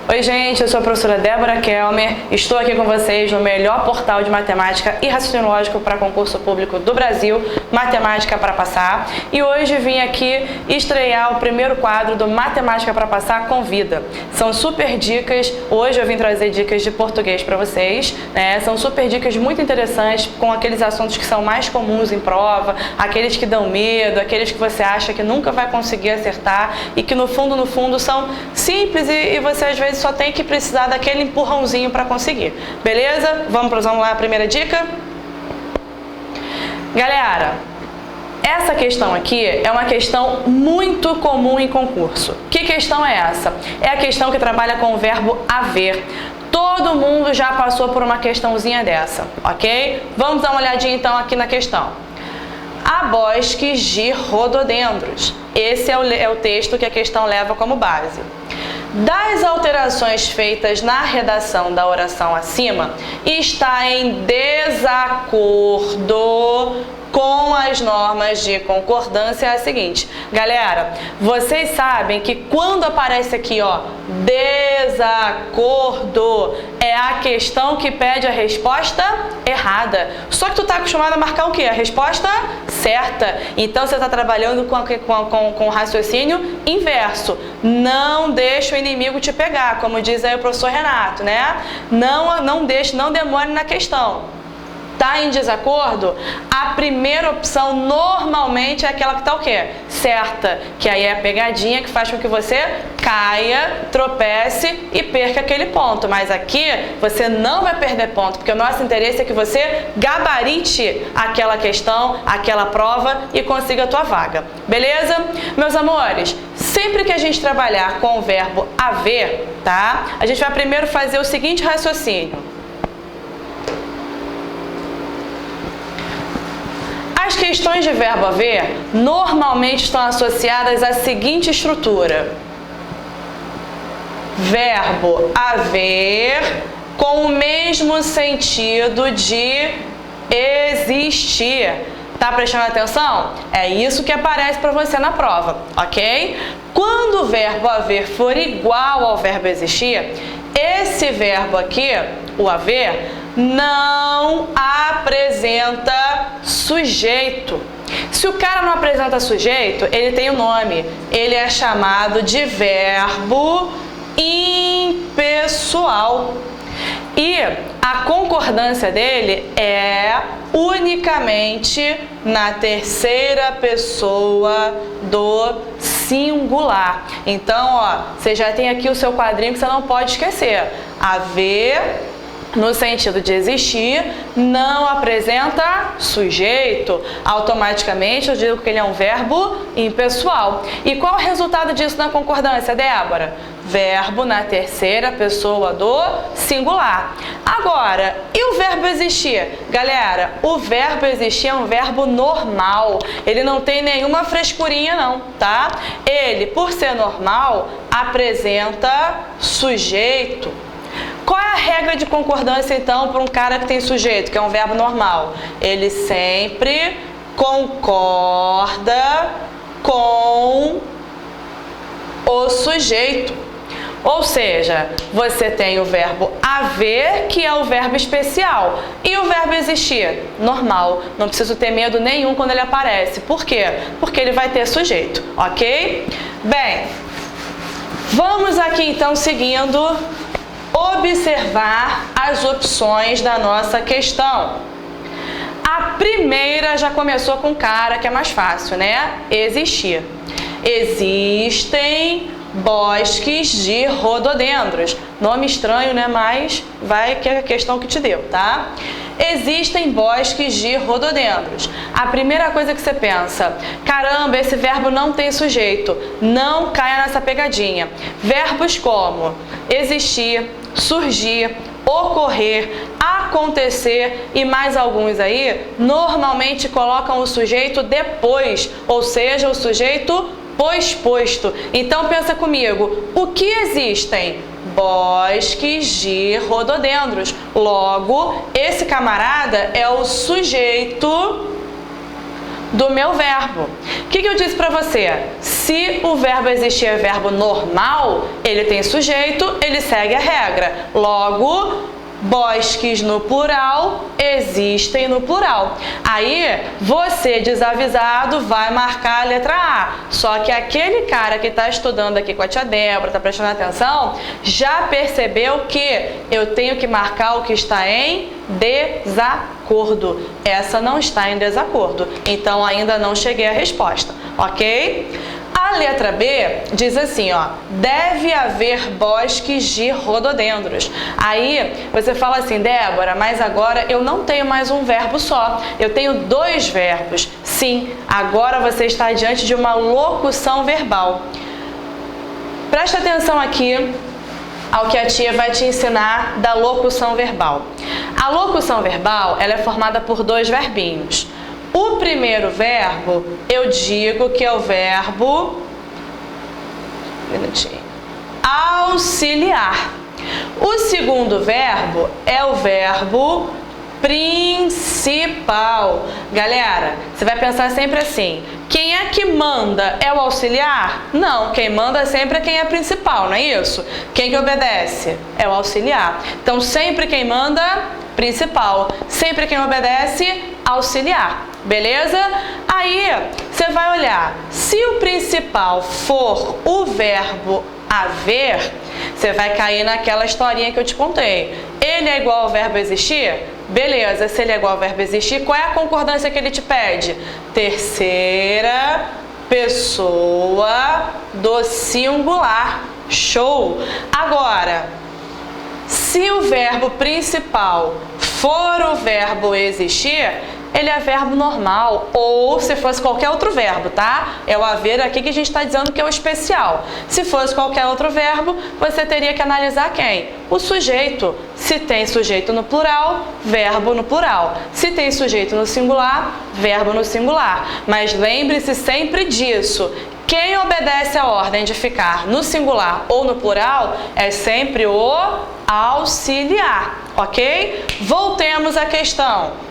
Oi gente, eu sou a professora Débora Kelmer, estou aqui com vocês no melhor portal de matemática e raciocínio lógico para concurso público do Brasil, Matemática para Passar, e hoje vim aqui estrear o primeiro quadro do Matemática para Passar com Vida. São super dicas, hoje eu vim trazer dicas de português para vocês, né? São super dicas muito interessantes com aqueles assuntos que são mais comuns em prova, aqueles que dão medo, aqueles que você acha que nunca vai conseguir acertar e que no fundo são simples e você às vezes só tem que precisar daquele empurrãozinho para conseguir. Beleza? Vamos lá, a primeira dica? Galera, essa questão aqui é uma questão muito comum em concurso. Que questão é essa? É a questão que trabalha com o verbo haver. Todo mundo já passou por uma questãozinha dessa, ok? Vamos dar uma olhadinha então aqui na questão. Há bosques de rododendros. Esse é o texto que a questão leva como base. Das alterações feitas na redação da oração acima, está em desacordo com as normas de concordância a seguinte. Galera, vocês sabem que quando aparece aqui, ó, desacordo, é a questão que pede a resposta errada. Só que tu tá acostumado a marcar o quê? A resposta certa. Então você está trabalhando com raciocínio inverso. Não deixa o inimigo te pegar, como diz aí o professor Renato, né? Não demore na questão. Tá em desacordo? A primeira opção normalmente é aquela que tá o quê? Certa, que aí é a pegadinha que faz com que você caia, tropece e perca aquele ponto. Mas aqui você não vai perder ponto, porque o nosso interesse é que você gabarite aquela questão, aquela prova e consiga a tua vaga. Beleza? Meus amores, sempre que a gente trabalhar com o verbo haver, tá? A gente vai primeiro fazer o seguinte raciocínio. As questões de verbo haver normalmente estão associadas à seguinte estrutura. Verbo haver com o mesmo sentido de existir. Tá prestando atenção? É isso que aparece para você na prova, ok? Quando o verbo haver for igual ao verbo existir, esse verbo aqui, o haver, não apresenta sujeito. Se o cara não apresenta sujeito, ele tem um nome. Ele é chamado de verbo impessoal. E a concordância dele é unicamente na terceira pessoa do singular. Então, ó, você já tem aqui o seu quadrinho que você não pode esquecer. Haver, no sentido de existir, não apresenta sujeito. Automaticamente eu digo que ele é um verbo impessoal. E qual o resultado disso na concordância, Débora? Verbo na terceira pessoa do singular. Agora, e o verbo existir? Galera, o verbo existir é um verbo normal. Ele não tem nenhuma frescurinha não, tá? Ele, por ser normal, apresenta sujeito. Qual é a regra de concordância, então, para um cara que tem sujeito, que é um verbo normal? Ele sempre concorda com o sujeito. Ou seja, você tem o verbo haver, que é o verbo especial, e o verbo existir, normal. Não preciso ter medo nenhum quando ele aparece. Por quê? Porque ele vai ter sujeito, ok? Bem, vamos aqui, então, seguindo, observar as opções da nossa questão. A primeira já começou com cara, que é mais fácil, né? Existir. Existem bosques de rododendros. Nome estranho, né? Mas vai que é a questão que te deu, tá? Existem bosques de rododendros. A primeira coisa que você pensa, caramba, esse verbo não tem sujeito. Não caia nessa pegadinha. Verbos como existir, surgir, ocorrer, acontecer e mais alguns aí, normalmente colocam o sujeito depois, ou seja, o sujeito posposto. Então pensa comigo, o que existem? Bosques de rododendros. Logo, esse camarada é o sujeito do meu verbo. O que eu disse para você? Se o verbo existir é verbo normal, ele tem sujeito, ele segue a regra. Logo, bosques no plural existem no plural. Aí, você desavisado vai marcar a letra A. Só que aquele cara que está estudando aqui com a tia Débora, está prestando atenção, já percebeu que eu tenho que marcar o que está em desacordo. Essa não está em desacordo. Então, ainda não cheguei à resposta, ok? A letra B diz assim, ó, deve haver bosques de rododendros. Aí você fala assim, Débora, mas agora eu não tenho mais um verbo só, eu tenho dois verbos. Sim, agora você está diante de uma locução verbal. Presta atenção aqui ao que a tia vai te ensinar da locução verbal. A locução verbal, ela é formada por dois verbinhos. O primeiro verbo, eu digo que é o verbo auxiliar. O segundo verbo é o verbo principal. Galera, você vai pensar sempre assim, quem é que manda é o auxiliar? Não, quem manda sempre é quem é principal, não é isso? Quem que obedece? É o auxiliar. Então, sempre quem manda, principal. Sempre quem obedece, auxiliar. Beleza? Aí, você vai olhar, se o principal for o verbo haver, você vai cair naquela historinha que eu te contei. Ele é igual ao verbo existir? Beleza, se ele é igual ao verbo existir, qual é a concordância que ele te pede? Terceira pessoa do singular. Show! Agora, se o verbo principal for o verbo existir, ele é verbo normal, ou se fosse qualquer outro verbo, tá? É o haver aqui que a gente está dizendo que é o especial. Se fosse qualquer outro verbo, você teria que analisar quem? O sujeito. Se tem sujeito no plural, verbo no plural. Se tem sujeito no singular, verbo no singular. Mas lembre-se sempre disso. Quem obedece a ordem de ficar no singular ou no plural é sempre o auxiliar, ok? Voltemos à questão.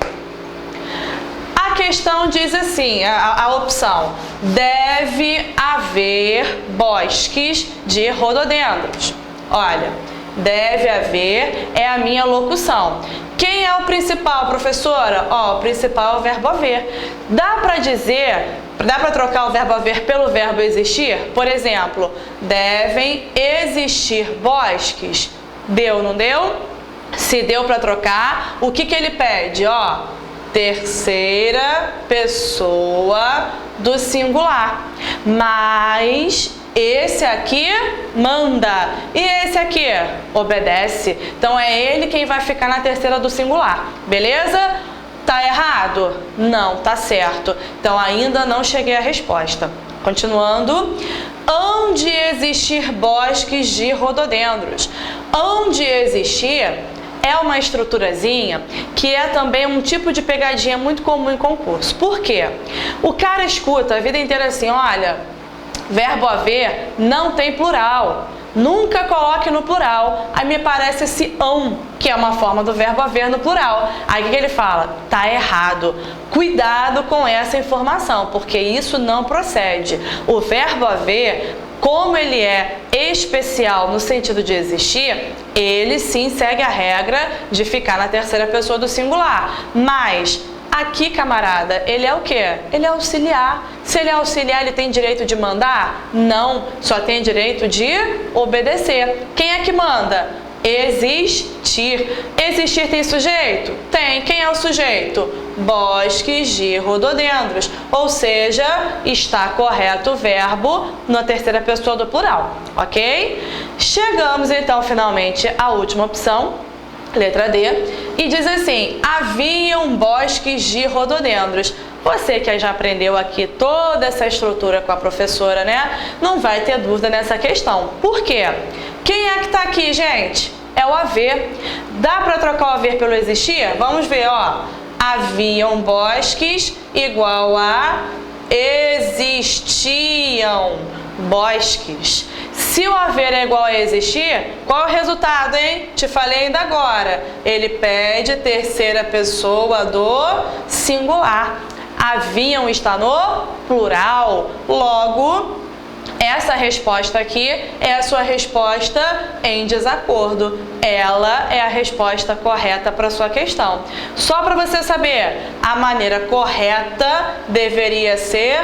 A questão diz assim, a opção, deve haver bosques de rododendros. Olha, deve haver é a minha locução. Quem é o principal, professora? Ó, o principal é o verbo haver. Dá para trocar o verbo haver pelo verbo existir? Por exemplo, devem existir bosques. Deu, não deu? Se deu para trocar, o que ele pede? Ó, terceira pessoa do singular. Mas esse aqui manda e esse aqui obedece. Então é ele quem vai ficar na terceira do singular. Beleza? Tá errado? Não, tá certo. Então ainda não cheguei à resposta. Continuando. Onde existir bosques de rododendros? Onde existir é uma estruturazinha que é também um tipo de pegadinha muito comum em concurso. Por quê? O cara escuta a vida inteira assim, olha, verbo haver não tem plural. Nunca coloque no plural. Aí me parece esse ão, que é uma forma do verbo haver no plural. Aí o que ele fala? Tá errado. Cuidado com essa informação, porque isso não procede. O verbo haver, como ele é especial no sentido de existir, ele sim segue a regra de ficar na terceira pessoa do singular. Mas aqui, camarada, ele é o quê? Ele é auxiliar. Se ele é auxiliar, ele tem direito de mandar? Não, só tem direito de obedecer. Quem é que manda? Existir. Existir tem sujeito? Tem. Quem é o sujeito? Bosques de rododendros. Ou seja, está correto o verbo na terceira pessoa do plural, ok? Chegamos então finalmente à última opção, letra D, e diz assim, haviam bosques de rododendros. Você que já aprendeu aqui toda essa estrutura com a professora, né? Não vai ter dúvida nessa questão. Por quê? Quem é que está aqui, gente? É o haver. Dá para trocar o haver pelo existir? Vamos ver, ó. Haviam bosques igual a existiam bosques. Se o haver é igual a existir, qual é o resultado, hein? Te falei ainda agora. Ele pede terceira pessoa do singular. Haviam está no plural. Logo, essa resposta aqui é a sua resposta em desacordo. Ela é a resposta correta para a sua questão. Só para você saber, a maneira correta deveria ser: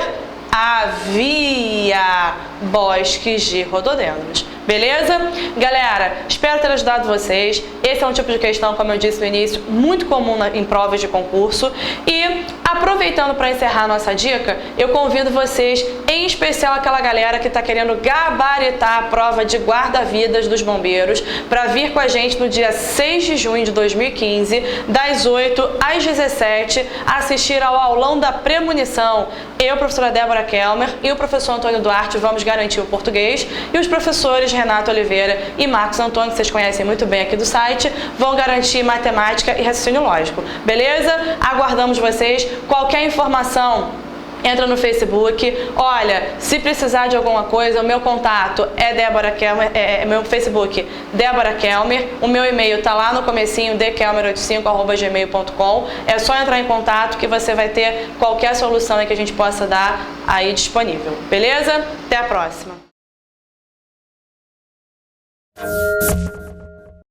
havia bosques de rododendros. Beleza? Galera, espero ter ajudado vocês. Esse é um tipo de questão, como eu disse no início, muito comum em provas de concurso. E aproveitando para encerrar a nossa dica, eu convido vocês, em especial aquela galera que está querendo gabaritar a prova de guarda-vidas dos bombeiros, para vir com a gente no dia 6 de junho de 2015, das 8 às 17, assistir ao aulão da premonição. Eu, professora Débora Kelmer, e o professor Antônio Duarte vamos garantir o português, e os professores Renato Oliveira e Marcos Antônio, que vocês conhecem muito bem aqui do site, vão garantir matemática e raciocínio lógico. Beleza? Aguardamos vocês. Qualquer informação, entra no Facebook. Olha, se precisar de alguma coisa, o meu contato é Débora Kelmer, meu Facebook, Débora Kelmer. O meu e-mail tá lá no comecinho, dkelmer85@gmail.com. É só entrar em contato que você vai ter qualquer solução que a gente possa dar aí disponível. Beleza? Até a próxima.